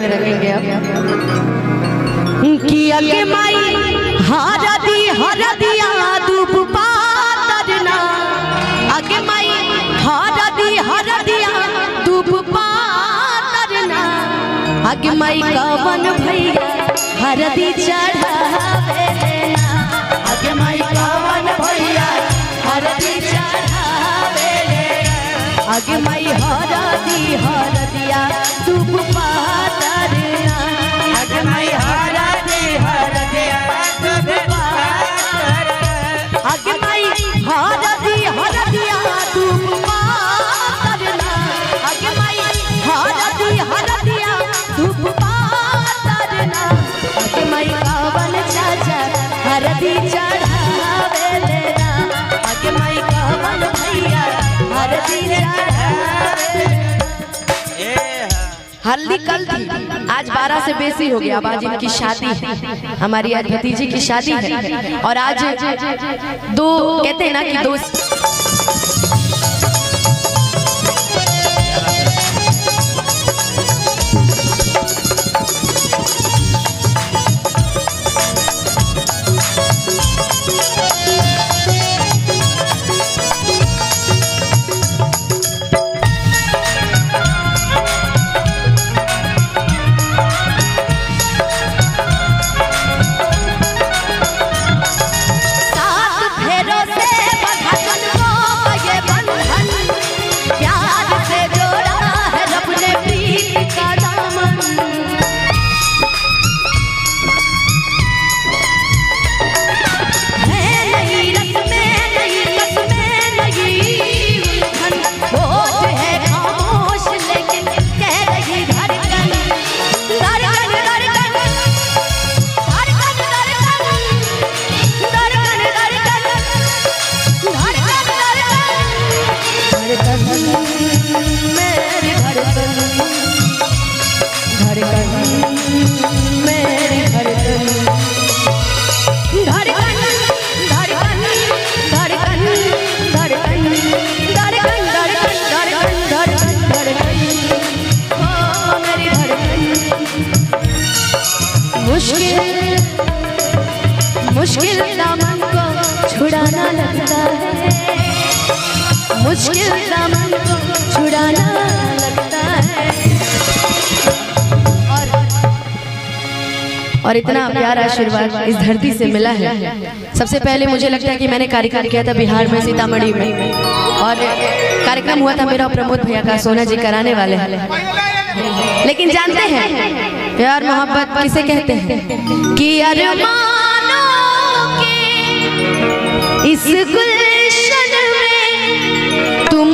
में रखेंगे आप कि अगे माई हरदिया दूब पातरना अगे माई हरदिया दूब पातरना अगे माई कवन भैया हरदी चढ़ावे लेना अगे माई कवन भैया हरदी चढ़ावे लेना अगे माई हरदिया दूब पातरना अगे माई हरदिया दूब पातरना अगे माई हरदिया दूब पातरना अगे माई हरदिया दूब पातरना अगे माई कवन चाचा हरदी चढ़ावे लेना अगे माई कवन भैया हरदी चढ़ावे। हल्दी कल थी, आज 12 से बेसी हो गया। अब आज इनकी शादी है, हमारी आज भतीजी की शादी है और आज दो कहते हैं ना कि दो मुश्किल दामन को छुड़ाना लगता है मुश्किल दामन को छुड़ाना लगता है और इतना प्यारा आशीर्वाद इस धरती से मिला है। सबसे पहले मुझे लगता है कि मैंने कार्यक्रम किया था बिहार में, सीतामढ़ी में, और कार्यक्रम हुआ था मेरा प्रमोद भैया का, सोना जी कराने वाले हैं। लेकिन जानते हैं प्यार मोहब्बत किसे कहते हैं कि अरमानों के इस गुलशन में तुम